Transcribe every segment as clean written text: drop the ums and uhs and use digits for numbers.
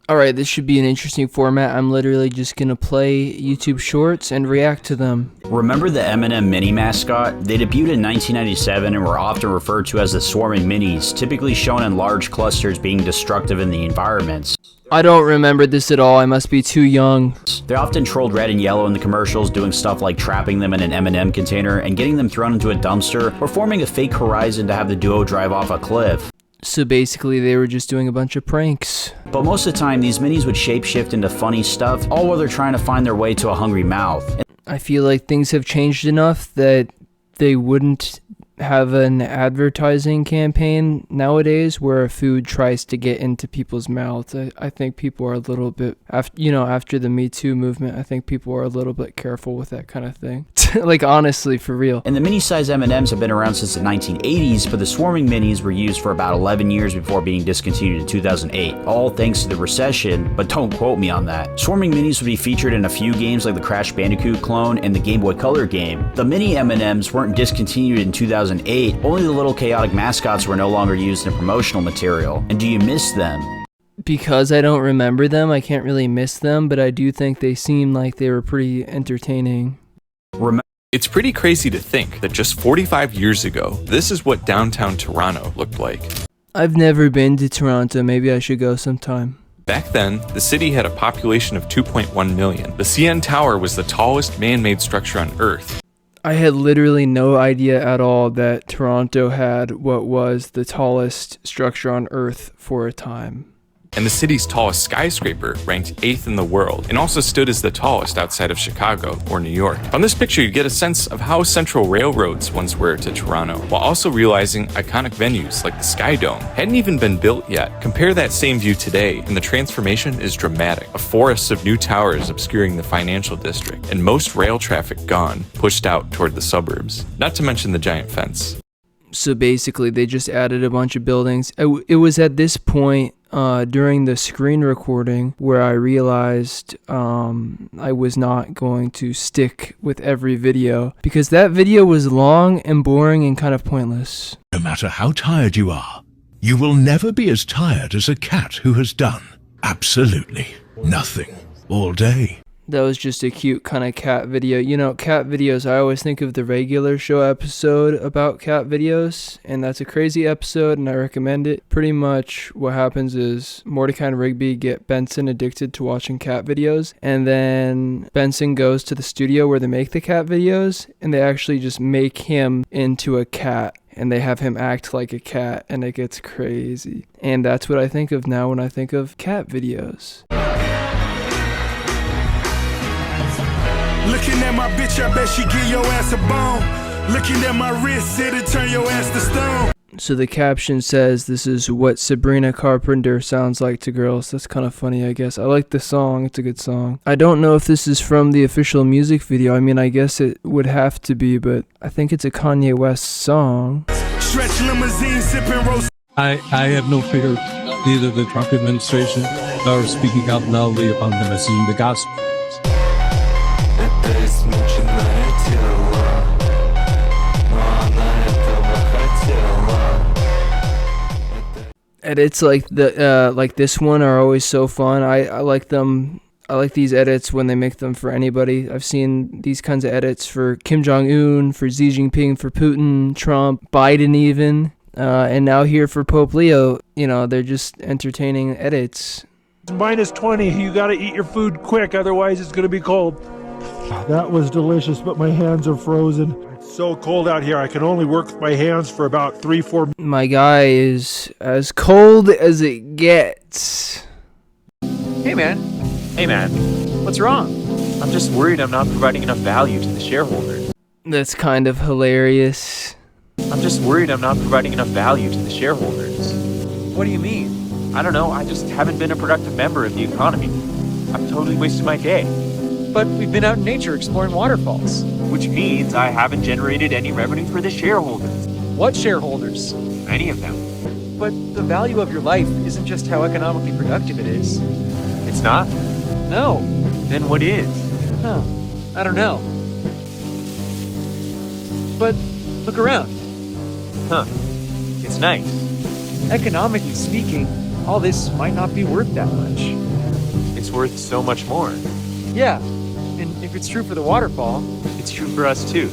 Alright, this should be an interesting format. I'm literally just gonna play YouTube shorts and react to them. Remember the M&M Mini mascot? They debuted in 1997 and were often referred to as the swarming minis, typically shown in large clusters being destructive in the environments. I don't remember this at all. I must be too young. They often trolled red and yellow in the commercials, doing stuff like trapping them in an M&M container and getting them thrown into a dumpster, or forming a fake horizon to have the duo drive off a cliff. So basically, they were just doing a bunch of pranks. But most of the time, these minis would shapeshift into funny stuff, all while they're trying to find their way to a hungry mouth. I feel like things have changed enough that they wouldn't have an advertising campaign nowadays where food tries to get into people's mouths. I think people are a little bit, after the Me Too movement, I think people are a little bit careful with that kind of thing. Like, honestly, for real. And the mini-size M&Ms have been around since the 1980s, but the swarming minis were used for about 11 years before being discontinued in 2008, all thanks to the recession, but don't quote me on that. Swarming minis would be featured in a few games like the Crash Bandicoot clone and the Game Boy Color game. The mini M&Ms weren't discontinued in 2008, only the little chaotic mascots were no longer used in promotional material. And do you miss them? Because I don't remember them, I can't really miss them, but I do think they seem like they were pretty entertaining. It's pretty crazy to think that just 45 years ago, this is what downtown Toronto looked like. I've never been to Toronto. Maybe I should go sometime. Back then, the city had a population of 2.1 million. The CN Tower was the tallest man-made structure on Earth. I had literally no idea at all that Toronto had what was the tallest structure on Earth for a time. And the city's tallest skyscraper ranked 8th in the world and also stood as the tallest outside of Chicago or New York. On this picture, you get a sense of how central railroads once were to Toronto, while also realizing iconic venues like the Sky Dome hadn't even been built yet. Compare that same view today, and the transformation is dramatic. A forest of new towers obscuring the financial district, and most rail traffic gone, pushed out toward the suburbs. Not to mention the giant fence. So basically, they just added a bunch of buildings. It was at this point during the screen recording where I realized I was not going to stick with every video because that video was long and boring and kind of pointless. No matter how tired you are, you will never be as tired as a cat who has done absolutely nothing all day. That was just a cute kind of cat video. You know, cat videos, I always think of the regular show episode about cat videos, and that's a crazy episode, and I recommend it. Pretty much what happens is Mordecai and Rigby get Benson addicted to watching cat videos, and then Benson goes to the studio where they make the cat videos, and they actually just make him into a cat. And they have him act like a cat, and it gets crazy. And that's what I think of now when I think of cat videos. Looking at my bitch, I bet she give your ass a bone. Looking at my wrist, it'll turn your ass to stone. So the caption says this is what Sabrina Carpenter sounds like to girls. That's kind of funny, I guess. I like the song. It's a good song. I don't know if this is from the official music video. I mean, I guess it would have to be, but I think it's a Kanye West song. Stretch limousine, sipping rose. I have no fear of either the Trump administration or speaking out loudly upon the message of the gospel. Edits like this one are always so fun. I like them. I like these edits when they make them for anybody. I've seen these kinds of edits for Kim Jong-un, for Xi Jinping, for Putin, Trump, Biden even, and now here for Pope Leo. You know, they're just entertaining edits. Minus 20, you gotta eat your food quick, otherwise it's gonna be cold. That was delicious, but my hands are frozen. It's so cold out here, I can only work with my hands for about 3-4 minutes. My guy is as cold as it gets. Hey man, what's wrong? I'm just worried I'm not providing enough value to the shareholders. That's kind of hilarious. I'm just worried I'm not providing enough value to the shareholders. What do you mean? I don't know, I just haven't been a productive member of the economy. I've totally wasted my day. But we've been out in nature exploring waterfalls. Which means I haven't generated any revenue for the shareholders. What shareholders? Any of them. But the value of your life isn't just how economically productive it is. It's not? No. Then what is? Huh. I don't know. But look around. Huh. It's nice. Economically speaking, all this might not be worth that much. It's worth so much more. Yeah, and if it's true for the waterfall, it's true for us too.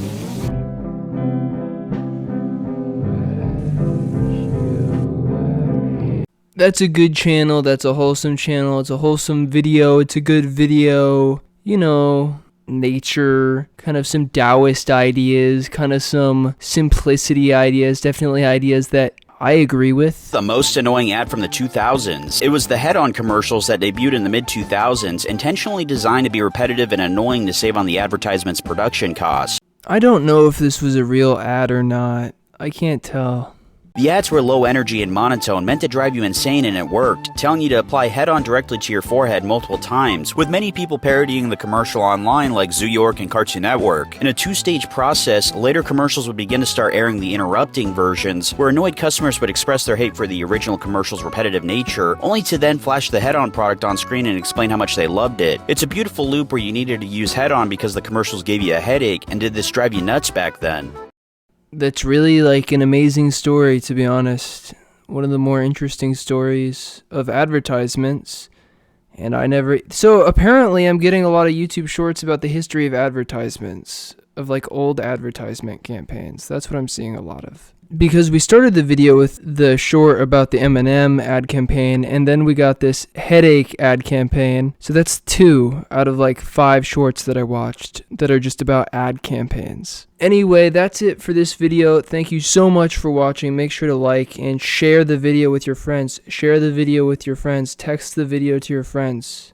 That's a good channel. That's a wholesome channel. It's a wholesome video. It's a good video. You know, nature, kind of some Taoist ideas, kind of some simplicity ideas, definitely ideas that I agree with. The most annoying ad from the 2000s. It was the head-on commercials that debuted in the mid-2000s, intentionally designed to be repetitive and annoying to save on the advertisement's production costs. I don't know if this was a real ad or not. I can't tell. The ads were low energy and monotone, meant to drive you insane, and it worked, telling you to apply head-on directly to your forehead multiple times, with many people parodying the commercial online like Zoo York and Cartoon Network. In a two-stage process, later commercials would begin to start airing the interrupting versions, where annoyed customers would express their hate for the original commercial's repetitive nature, only to then flash the head-on product on screen and explain how much they loved it. It's a beautiful loop where you needed to use head-on because the commercials gave you a headache, and did this drive you nuts back then? That's really like an amazing story, to be honest. One of the more interesting stories of advertisements. And so apparently I'm getting a lot of YouTube shorts about the history of advertisements, of like old advertisement campaigns. That's what I'm seeing a lot of. Because we started the video with the short about the M&M ad campaign, and then we got this headache ad campaign. So that's 2 out of like 5 shorts that I watched that are just about ad campaigns. Anyway, that's it for this video. Thank you so much for watching. Make sure to like and share the video with your friends. Share the video with your friends. Text the video to your friends.